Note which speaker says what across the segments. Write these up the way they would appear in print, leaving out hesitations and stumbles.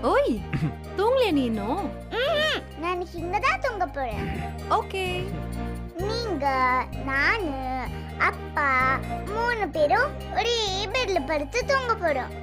Speaker 1: ஓய் தூங்கலையா நீ இன்னும்?
Speaker 2: நான் இங்கதான் தூங்க போறேன்.
Speaker 1: ஓகே.
Speaker 2: நீங்க நானு அப்பா 3 பேரும் ஒரே பெட்ல படுத்து தூங்க போறோம்.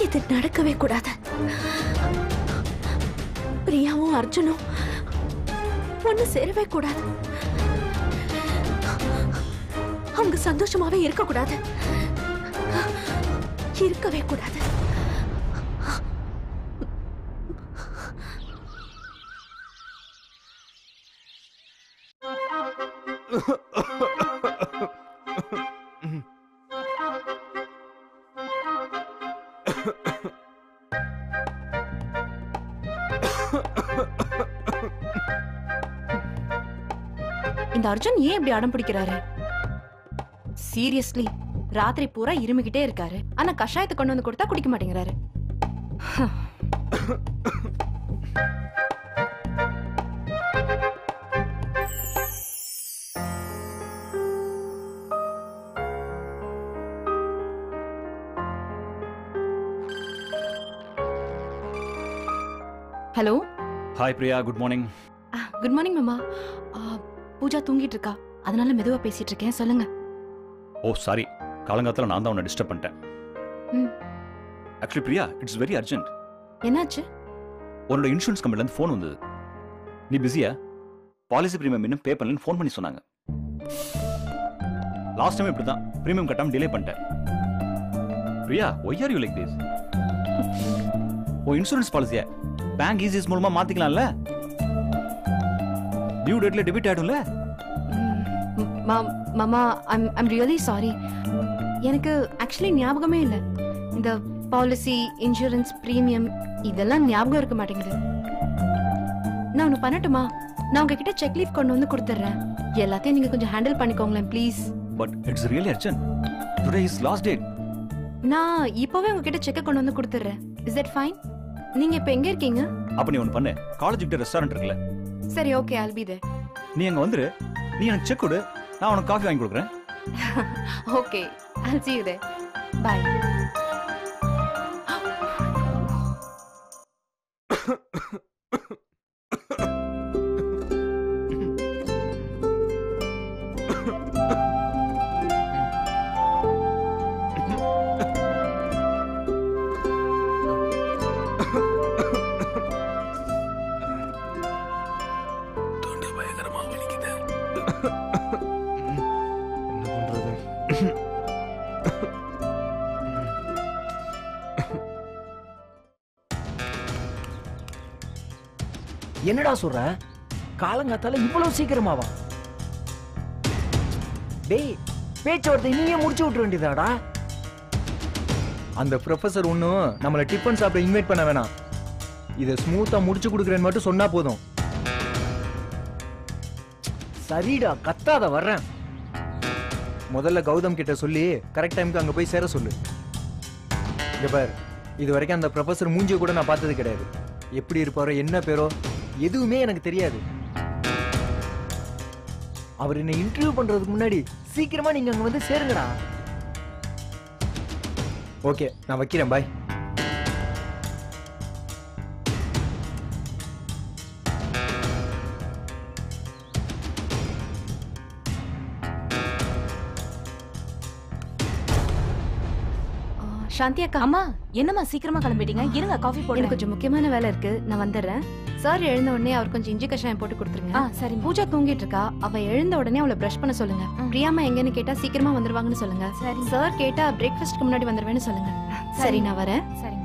Speaker 1: இது நடக்கவே கூடாது. பிரியாவும் அர்ஜுனும் ஒண்ணு சேரவே கூடாது. அவங்க சந்தோஷமாவே இருக்க கூடாது. இருக்கவே கூடாது. இந்த அர்ஜுன் ஏன் இப்படி அடம் பிடிக்கிறாரு? சீரியஸ்லி ராத்திரி பூரா இருமிக்கிட்டே இருக்காரு. ஆனா கஷாயத்தை கொண்டு வந்து கொடுத்தா குடிக்க மாட்டேங்கிறாரு. Hello.
Speaker 3: Hi Priya, good morning.
Speaker 1: Good morning மாமா. பூஜா தூங்கிட்டு இருக்கா, அதனால மெதுவா பேசிட்டு இருக்கேன். சொல்லுங்க.
Speaker 3: ஓ சாரி, காலங்காலத்துல நான் தான் உன்னை டிஸ்டர்ப் பண்ணிட்டேன். Actually Priya, it's very urgent.
Speaker 1: என்னாச்சு?
Speaker 3: உன்னோட இன்சூரன்ஸ் கம்பெனில இருந்து ஃபோன் வந்தது. நீ பிஸியா? பாலிசி பிரீமியம் இன்னும் பே பண்ணலன்னு ஃபோன் பண்ணி சொன்னாங்க. லாஸ்ட் டைம் இப்படிதான் பிரீமியம் கட்டாம டிலே பண்ணிட்டேன். Priya, why are you like this? ஓ இன்சூரன்ஸ் பாலிசியா பேங்க் ஈஸிஎஸ் மூலமா மாத்திக்கலாம்ல? டியூ டேட்ல டெபிட் ஆயிடும்ல?
Speaker 1: மாமா, I'm really sorry. எனக்கு ஆக்சுவலி ஞாபகமே இல்லை. இந்த பாலிசி, இன்சூரன்ஸ், பிரீமியம் இதெல்லாம் ஞாபகம் இருக்க மாட்டேங்குது. நான் ஒன்று பண்ணட்டுமா? நான் உங்ககிட்ட செக் லீஃப் கொண்டு வந்து கொடுத்துட்றேன். எல்லாத்தையும் நீங்க கொஞ்சம் ஹேண்டில் பண்ணிக்கோங்களேன் please.
Speaker 3: But it's really urgent. Today is last date.
Speaker 1: நான் இப்போவே உங்ககிட்ட செக்கை கொண்டு வந்து கொடுத்துட்றேன். Is that fine? நீங்க இப்போ எங்க இருக்கீங்க?
Speaker 3: அப்ப நீ ஒன்று பண்ணு, காலேஜ் கிட்ட ரெஸ்டாரண்ட் இருக்குல்ல?
Speaker 1: சரி, ஓகே, I'll be there.
Speaker 3: நீ அங்க வந்துரு, நீ எனக்கு செக் கொடு, நான் உனக்கு காஃபி வாங்கி கொடுக்குறேன்.
Speaker 1: Okay, I'll see you there. Bye.
Speaker 4: என்னடா சொல்ற? காலங்காத்தால இவ்வளவு சீக்கிரமாவா? டேய், பேச்சுவார்த்தை நீயே முடிச்சு விட்டுற வேண்டியதாடா. அந்த ப்ரொஃபசர் ஒன்னும் நம்மள டிஃபன் சாப்பிட இன்வைட் பண்ண வேணாம். இதை ஸ்மூத்தா முடிச்சு கொடுக்குறேன்னு மட்டும் சொன்னா போதும். சரிடா, கத்தாத, வர்றேன். முதல்ல கௌதம் கிட்ட சொல்லி கரெக்ட் டைமுக்கு அங்க போய் சேர சொல்லு. இங்க பாரு, இது வரைக்கும் அந்த ப்ரொஃபசர் மூஞ்சிய கூட நான் பார்த்தது கிடையாது. எப்படி இருப்பாரோ, என்ன பேரோ எதுவுமே எனக்கு தெரியாது. அவர் என்ன இன்டர்வியூ பண்றதுக்கு முன்னாடி சீக்கிரமா நீங்க அங்க வந்து சேருங்கடா. ஓகே, நான் வைக்கிறேன். பாய்.
Speaker 1: சாந்தி அக்கா.
Speaker 5: அம்மா, என்னம்மா சீக்கிரமா கிளம்பிட்டீங்க? இருங்க, காஃபி போடுறேன்.
Speaker 1: எனக்கு கொஞ்சம் முக்கியமான வேலை இருக்கு, நான் வந்துடுறேன். சார் எழுந்த உடனே அவர் கொஞ்சம் இஞ்சி கஷாயம் போட்டு கொடுத்துருங்க.
Speaker 5: சரி.
Speaker 1: பூஜா தூங்கிட்டு இருக்கா, அவ எழுந்த உடனே அவளை பிரஷ் பண்ண சொல்லுங்க. பிரியாமா எங்கன்னு கேட்டா சீக்கிரமா வந்துருவாங்கன்னு சொல்லுங்க.
Speaker 5: சரி.
Speaker 1: சார் கேட்டா பிரேக்ஃபாஸ்ட்க்கு முன்னாடி வந்துருவேன்னு சொல்லுங்க. சரி, நான் வரேன்.
Speaker 5: சரிங்க.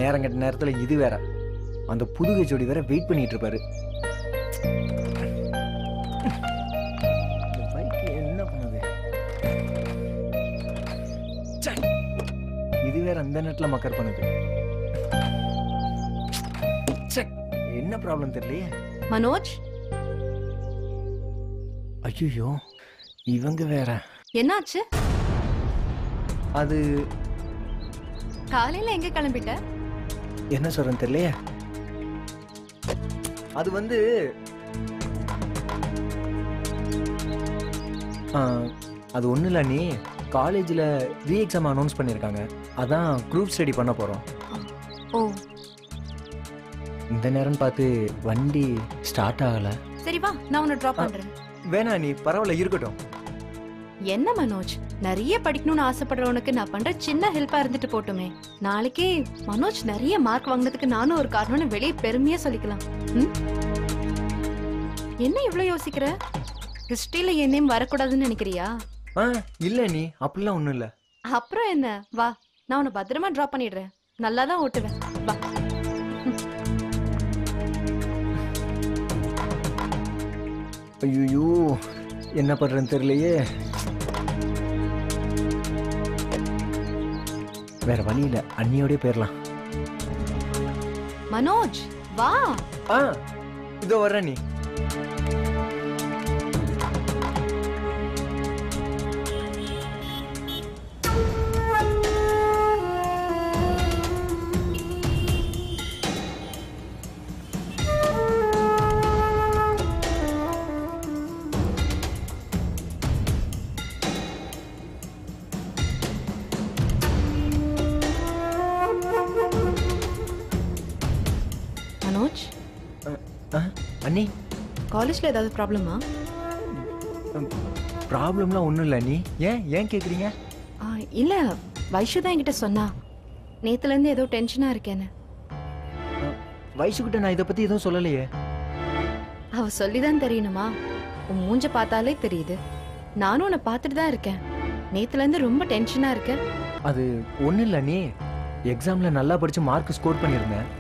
Speaker 4: நேரம் கட்ட நேரத்துல இது வேற, அந்த புதுகை ஜோடி வேற வெயிட் பண்ணிட்டு இருப்பாரு. என்ன பண்ணுது? இது வேற அந்த நேரத்துல மக்கர் பண்ணுது. என்ன ப்ராப்ளம் தெரியலையே.
Speaker 1: மனோஜ்,
Speaker 4: ஐயோ, இவங்க வேற.
Speaker 1: என்னாச்சு?
Speaker 4: அது
Speaker 1: காலையில எங்க கிளம்பிட்ட?
Speaker 4: என்ன சொல்றேன்னு தெரியலையே. அது வந்து அது ஒன்றும் இல்லை, நீ காலேஜில் ரீ எக்ஸாம் அனௌன்ஸ் பண்ணியிருக்காங்க. அதான் குரூப் ஸ்டடி பண்ண போகிறோம்.
Speaker 1: ஓ,
Speaker 4: இந்த நேரம் பார்த்து வண்டி ஸ்டார்ட் ஆகலை.
Speaker 1: சரி வா, நான் உன்னை ட்ராப் பண்றேன்.
Speaker 4: வேணா, நீ பரவாயில்ல இருக்கட்டும்.
Speaker 1: என்ன மனோஜ், நிறைய படிக்கணும்னு ஆசைப்படுறவனுக்கு நான் பண்ற சின்ன ஹெல்ப்பா இருந்துட்டு போட்டுமே. நாளைக்கே மனோஜ் நிறைய மார்க் வாங்கினதுக்கு நானும் ஒரு காரணம்னு வெளியே பெருமையா சொல்லிக்கலாம். ம்? என்ன இவ்ளோ யோசிக்கிற? ஹிஸ்டரியில என் நேம் வரக்கூடாதுன்னு நினைக்கிறியா?
Speaker 4: இல்ல நீ அப்படிலாம் ஒண்ணும் இல்ல.
Speaker 1: அப்புறம் என்ன, வா, நான் உன்னை பத்திரமா டிராப் பண்ணிடுறேன். நல்லாதான் ஓட்டுவேன், வா.
Speaker 4: ஐயோ என்ன பண்றேன்னு தெரியலையே. வேற வழி இல்ல, அண்ணியோடய போயிடலாம்.
Speaker 1: மனோஜ் வா.
Speaker 4: இதோ வர்ற நீ.
Speaker 1: மனோஜ்,
Speaker 4: அண்ணி
Speaker 1: காலேஜ்ல ஏதாவது ப்ராப்ளமா?
Speaker 4: ப்ராப்ளம்லாம் ஒன்றும் இல்லை அண்ணி. ஏன் கேட்குறீங்க?
Speaker 1: இல்ல, வைஷு தான் என்கிட்ட சொன்னா நேத்துல இருந்து ஏதோ டென்ஷனா இருக்கேன்னு.
Speaker 4: வைஷுக்கிட்ட நான் இதை பத்தி எதுவும் சொல்லலையே.
Speaker 1: அவ சொல்லிதான் தெரியணுமா? உன் மூஞ்ச பார்த்தாலே தெரியுது. நானும் உன்னை பார்த்துட்டு தான் இருக்கேன். நேத்துல இருந்து ரொம்ப டென்ஷனா இருக்க.
Speaker 4: அது ஒன்றும் இல்லை அண்ணி, எக்ஸாம்ல நல்லா படிச்சு மார்க் ஸ்கோர் பண்ணியிருந்தேன்.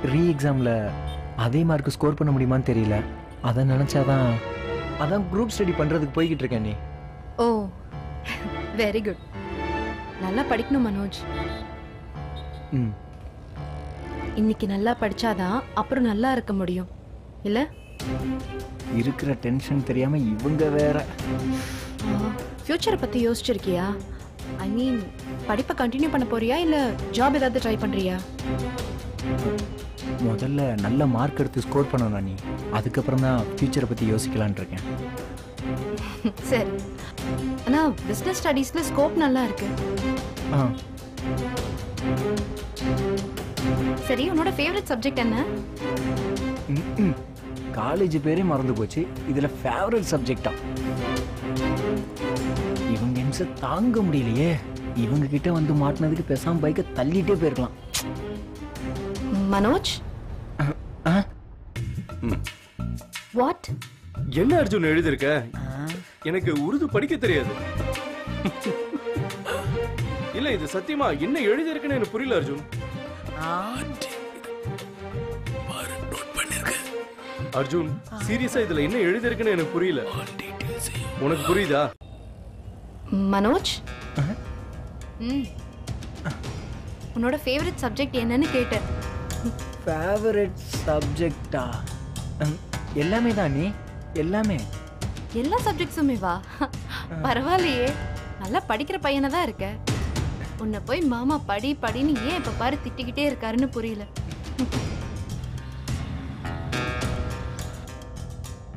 Speaker 4: ரீ எக்ஸாம்ல அதே மார்க் ஸ்கோர் பண்ண முடியுமான்னு தெரியல. அதை நினைச்சாதான் அதான் குரூப் ஸ்டடி பண்றதுக்கு போய்கிட்டு இருக்கேன் நீ.
Speaker 1: ஓ, வெரி குட். நல்லா படிக்கணும் மனோஜ். இன்னைக்கு நல்லா படிச்சாதான் அப்புறம் நல்லா இருக்க முடியும் இல்ல?
Speaker 4: இருக்கிற டென்ஷன் தெரியாம இவங்க வேற.
Speaker 1: ஃபியூச்சரை பத்தி யோசிச்சிருக்கியா? ஐ மீன், படிப்பை கண்டினியூ பண்ண போறியா இல்ல ஜாப் ஏதாவது ட்ரை பண்றியா?
Speaker 4: முதல்ல நல்ல மார்க் எடுத்து ஸ்கோர் பண்ணணும் நீ, அதுக்கப்புறம் தான் ஃபியூச்சரை பத்தி யோசிக்கலான் இருக்கேன்.
Speaker 1: சரி, ஆனா பிசினஸ் ஸ்டடீஸ்ல ஸ்கோப் நல்லா இருக்கு. சரி, உன்னோட ஃபேவரட் சப்ஜெக்ட் என்ன?
Speaker 4: காலேஜ் பேரே மறந்து போச்சு, இதுல ஃபேவரட் சப்ஜெக்டா? இவங்க நிமிஷம் தாங்க முடியலையே. இவங்க கிட்ட வந்து மாட்டினதுக்கு பேசாம பைக்கை தள்ளிட்டே போயிருக்கலாம்.
Speaker 1: மனோஜ், வாட்?
Speaker 6: என்ன அர்ஜுன் எழுதிருக்க? எனக்கு உருது படிக்க தெரியாது. இல்ல, இது சத்தியமா என்ன எழுதிருக்குன்னு எனக்கு புரியல அர்ஜுன். அர்ஜுன், சீரியஸா இதுல என்ன எழுதிருக்குன்னு எனக்கு புரியல. உனக்கு புரியுதா?
Speaker 1: மனோஜ், உன்னோட ஃபேவரட் சப்ஜெக்ட் என்னன்னு கேட்டேன்.
Speaker 4: ஃபேவரட் சப்ஜெக்டா? எல்லாமே தான் நீ, எல்லாமே.
Speaker 1: எல்லா சப்ஜெக்ட்ஸுமே வா. பரவாயில்லையே, நல்லா படிக்கிற பையனா தான் இருக்க. உன்னை போய் மாமா படி படின்னு ஏன் இப்ப பாரு திட்டிக்கிட்டே இருக்காருன்னு புரியல.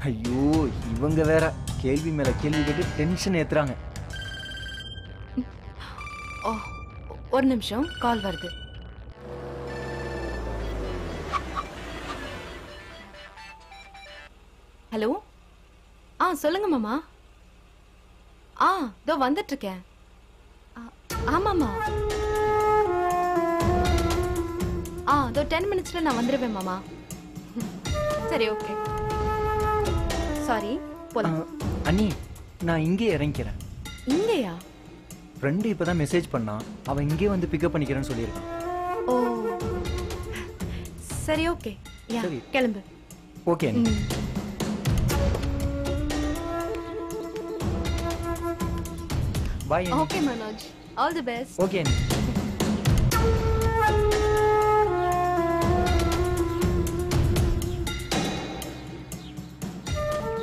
Speaker 4: ஐயோ, இவங்க வேற கேள்வி மேல கேள்வி கேட்டு டென்ஷன் ஏத்துறாங்க.
Speaker 1: ஓ, ஒரு நிமிஷம், கால் வருது. ஹலோ, சொல்லுங்க மாமா. இதோ வந்துட்டு இருக்கேன். ஆமாமா, இதோ 10 மினிட்ஸ்ல நான் வந்துடுவேன் மாமா. சரி, ஓகே. சாரி, போலாம்.
Speaker 4: அண்ணி, நான் இங்கே இறங்கிக்கிறேன்.
Speaker 1: இங்கேயா?
Speaker 4: ஃப்ரெண்டு இப்பதான் மெசேஜ் பண்ணான், அவன் இங்கே வந்து பிக்கப் பண்ணிக்கிறேன்னு சொல்லியிருக்கான்.
Speaker 1: ஓ, சரி, ஓகே.
Speaker 4: சரி,
Speaker 1: கிளம்பு.
Speaker 4: Okay. Bye.
Speaker 1: Okay, Manoj. All the best.
Speaker 4: Okay.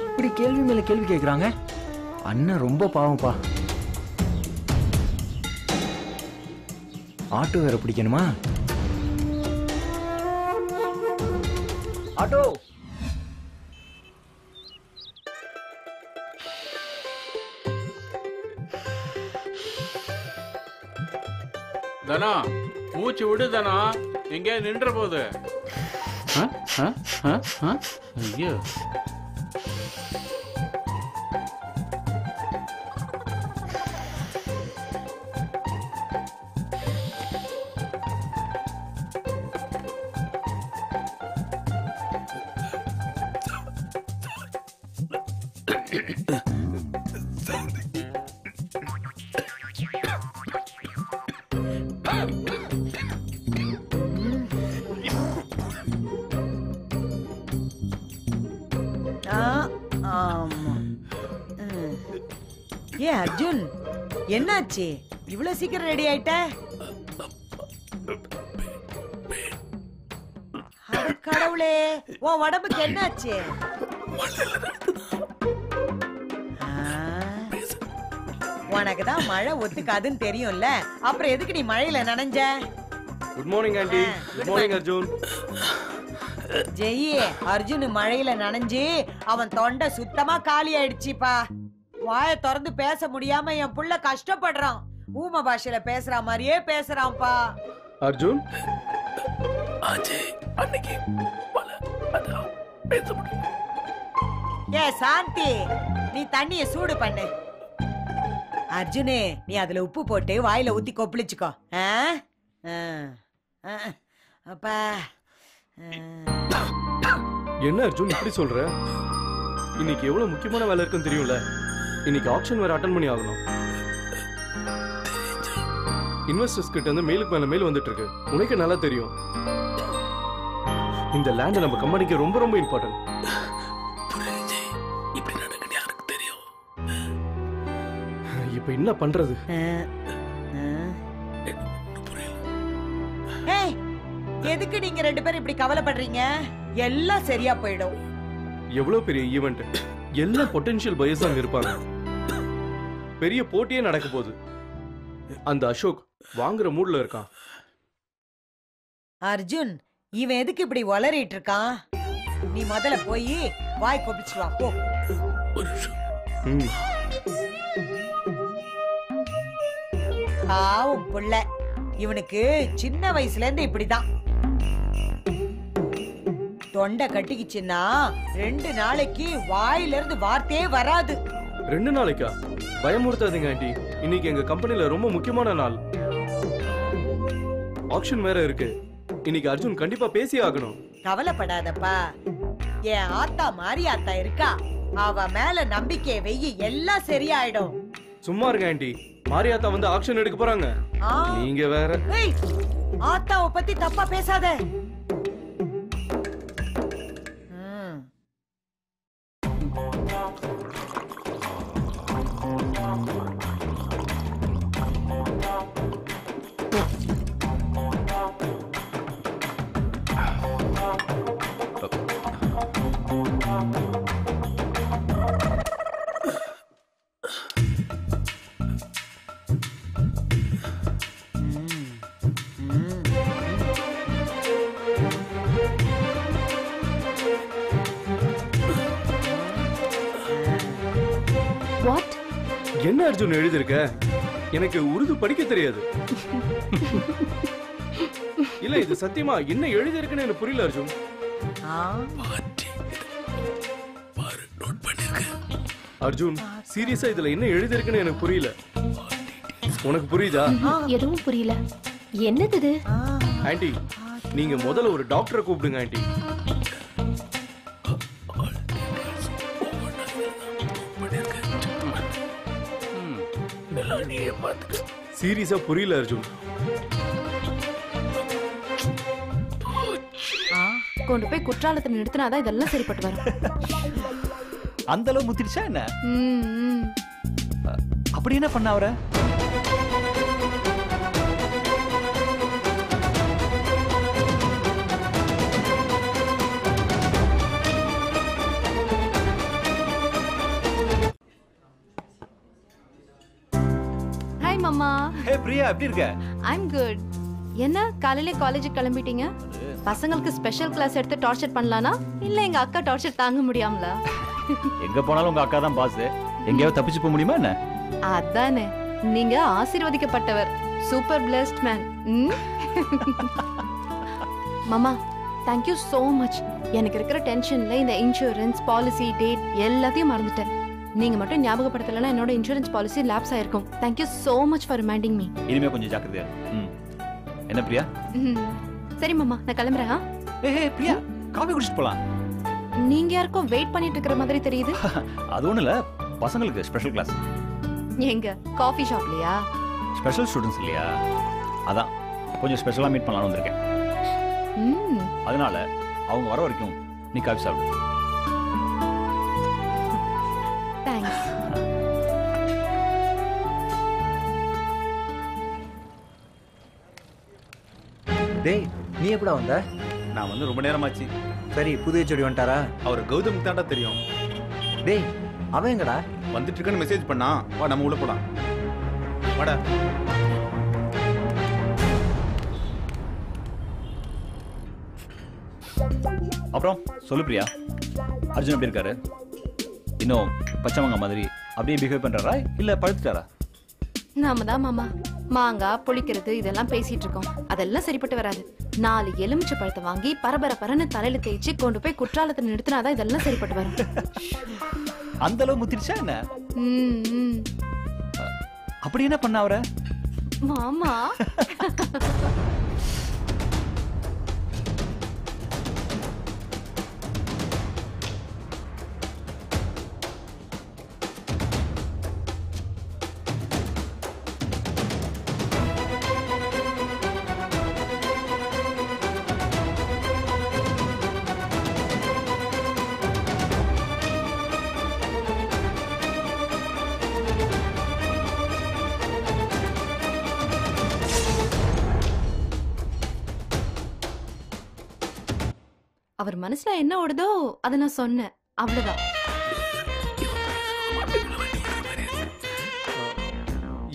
Speaker 4: இப்படி கேள்வி மேல கேள்வி கேக்குறாங்க. அண்ணன் ரொம்ப பாவம்பா. ஆட்டோ வேற பிடிக்கணுமா? ஆட்டோ.
Speaker 7: தனா, மூச்சு விடு தனா, எங்கே நின்ற போது. ஐயோ,
Speaker 8: ஏ அர்ஜுன், என்னாச்சு இவ்வளவு சீக்கிரம் ரெடி ஆயிட்ட? கடவுளே, உன் உடம்புக்கு என்னாச்சு? உனக்குதான் மழை ஒத்துக்காதுன்னு தெரியும்ல, அப்புறம் எதுக்கு நீ மழையில நனைஞ்ச?
Speaker 6: Good morning aunty. Good morning Arjun.
Speaker 8: Jai, Arjun மழையில நனைஞ்சு அவன் தொண்டை சுத்தமா காலி ஆயிடுச்சுப்பா. வாய திறந்து பேச முடியாம என் புள்ள கஷ்டப்படுறான். ஊம பாஷையில பேசுற மாதிரியே பேசுறான்ப்பா.
Speaker 6: அர்ஜுன்,
Speaker 8: ஏ சாந்தி, நீ தண்ணிய சூடு பண்ணு. அர்ஜுனே, நீ அதுல உப்பு போட்டு வாயில ஊத்தி கொப்பளிச்சுக்கோ. அப்பா,
Speaker 6: என்ன அர்ஜுன் இப்படி சொல்ற? இன்னைக்கு எவ்வளவு முக்கியமான வேலை இருக்குன்னு தெரியும்ல. இன்னைக்கு ஆக்ஷன் வேற அட்டன் பண்ணி ஆகணும். இன்வெஸ்டர்ஸ் கிட்ட இருந்து மேலுக்கு மேல மேல் வந்துட்டு இருக்கு. உனக்கு நல்லா தெரியும். இந்த லேண்ட் நம்ம கம்பெனிக்கு ரொம்ப ரொம்ப இம்பார்ட்டன்ட். இப்ப என்ன பண்றது?
Speaker 8: எதுக்கு நீங்க ரெண்டு பேரும் இப்படி கவலைப்படுறீங்க? எல்லாம் சரியா போயிடும்.
Speaker 6: எவ்வளவு பெரிய ஈவென்ட், எல்லா பொட்டன்ஷியல் பையர்ஸ் அங்க இருப்பாங்க. பெரிய போட்டியே நடக்க போகுது. அந்த அசோக் வாங்குற மூட்ல இருக்கான்.
Speaker 8: அர்ஜுன், இவன் எதுக்கு இப்படி வளரிட்டு இருக்கான்? நீ முதல்ல போய் வாய் கொப்பிச்சு வா போ. பாவம் புள்ள, இவனுக்கு சின்ன வயசுல இருந்து இப்படிதான். தொண்டை கட்டிக்கிச்சுன்னா 2 நாளைக்கு வாயில இருந்து வார்த்தையே வராது.
Speaker 6: 2 நாளைக்கா? பயமுறுத்தாதீங்க ஆண்டி. இன்னைக்கு எங்க கம்பெனில ரொம்ப முக்கியமான நாள். ஆக்ஷன் வேற இருக்கு. இன்னைக்கு அர்ஜுன் கண்டிப்பா பேசி ஆகணும்.
Speaker 8: கவலைப்படாதப்பா, என் ஆத்தா மாரி ஆத்தா இருக்கா, அவ மேல நம்பிக்கையை வெயி, எல்லாம் சரியாயிடும்.
Speaker 6: சும்மா இருங்க ஆண்டி. மாரியாத்தா வந்து ஆக்ஷன் எடுக்க போறாங்க. நீங்க வேற.
Speaker 8: ஆத்தாவை பத்தி தப்பா பேசாத.
Speaker 6: என்ன அர்ஜுன் எழுதிருக்க? எனக்கு உருது படிக்க தெரியாது. இல்ல, இது சத்தியமா என்ன எழுதிருக்குன்னு எனக்கு புரியல அர்ஜுன். அர்ஜுன், சீரியஸா இதுல என்ன எழுதிருக்குன்னு எனக்கு புரியல. உனக்கு புரியுதா?
Speaker 5: எதுவும் புரியல. என்னது இது?
Speaker 6: ஆண்டி, நீங்க முதல்ல ஒரு டாக்டரை கூப்பிடுங்க ஆண்டி. சீரியஸா புரியல அர்ஜுன்.
Speaker 1: கொண்டு போய் குற்றாலத்தை நிறுத்தினாதான் இதெல்லாம் சரிப்பட்டு வரும்.
Speaker 3: அந்த அளவு முத்திருச்சா என்ன? அப்படி என்ன பண்ண அவரை?
Speaker 1: ஹாய் மாமா.
Speaker 3: ஹே பிரியா, எப்படி இருக்க?
Speaker 1: I'm good. என்ன காலையிலே காலேஜுக்கு கிளம்பிட்டீங்க? பசங்களுக்கு ஸ்பெஷல் கிளாஸ் எடுத்து டார்ச்சர் பண்ணலானா இல்ல எங்க அக்கா டார்ச்சர் தாங்க முடியாமல?
Speaker 3: எங்க போனாலும் உங்க அக்கா தான் பாஸ். எங்கேயாவது தப்பிச்சு போக முடியுமா என்ன?
Speaker 1: அதானே, நீங்க ஆசீர்வதிக்கப்பட்டவர். Super blessed man. மாமா, தேங்க் யூ so much. எனக்கு இருக்கிற டென்ஷன்ல இந்த இன்சூரன்ஸ் பாலிசி டேட் எல்லாத்தையும் மறந்துட்டேன். நீங்க மட்டும் ஞாபகப்படுத்தலனா என்னோட இன்சூரன்ஸ் பாலிசி லாப்ஸ் ஆயிருக்கும். Thank you so much for reminding me.
Speaker 3: இனிமே கொஞ்சம் ஜாக்கிரதையா இரு. என்ன பிரியா?
Speaker 1: சரி மாமா, நான் கிளம்புறேன்.
Speaker 3: ஏய் பிரியா, காபி குடிச்சிட்டு போலாம்.
Speaker 1: நீங்க யாருக்கும் வெயிட் பண்ணிட்டு இருக்கிற மாதிரி தெரியுது.
Speaker 3: அது ஒண்ணும் இல்ல, பசங்களுக்கு ஸ்பெஷல் கிளாஸ்.
Speaker 1: எங்க காஃபி ஷாப்லயா?
Speaker 3: ஸ்பெஷல் ஸ்டூடெண்ட்ஸ் இல்லையா, அதான் கொஞ்சம் ஸ்பெஷலா மீட் பண்ணலாம்னு வந்திருக்கேன். அதனால அவங்க வர வரைக்கும் நீ காஃபி சாப்பிடு.
Speaker 1: தேங்க்ஸ்.
Speaker 4: டேய் நீ எப்படா வந்த?
Speaker 9: நான் வந்து ரொம்ப நேரமாச்சு.
Speaker 4: சரி புது ஹெச்ஓடி வந்துட்டாரா?
Speaker 9: அவர் கௌதம் தாண்டா தெரியும்.
Speaker 4: டேய் அவன் எங்கடா?
Speaker 9: வந்துட்டு இருக்கேன்னு மெசேஜ் பண்ணா. வா நம்ம உள்ள போலாம். வாடா.
Speaker 3: அப்புறம் சொல்லு பிரியா, அர்ஜுன் எப்படி இருக்காரு? இன்னும் பச்சைமங்க மாதிரி அப்படியே பிஹேவ் பண்றாரா இல்ல பழுத்துட்டாரா?
Speaker 1: நாம தான் மாமா மாங்காய் புளிக்கிறது இதெல்லாம் பேசிட்டு இருக்கோம். அதெல்லாம் சரிப்பட்டு வராது. 4 எலுமிச்சை பழத்தை வாங்கி பரபரன்னு தலையில தேய்ச்சி கொண்டு போய் குற்றாலத்தை நிறுத்தினாதான் இதெல்லாம் சரிப்பட்டு வரும்.
Speaker 3: அந்த அளவு முத்திருச்சா என்ன?
Speaker 1: ம்.
Speaker 3: அப்படி என்ன பண்ண அவரை?
Speaker 1: மாமா அவர் மனசுல என்ன ஓடுதோ அதை நான் சொன்னேன், அவ்வளவுதான்.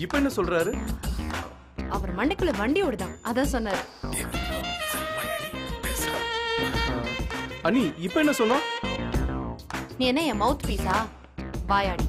Speaker 6: இப்ப என்ன சொல்றாரு?
Speaker 1: அவர் மண்டைக்குள்ள வண்டி ஓடுதான், அதான் சொன்னாரு.
Speaker 6: அனி இப்ப என்ன சொன்னா?
Speaker 1: நீ என்ன என் மவுத் பீஸா? வாயாடி.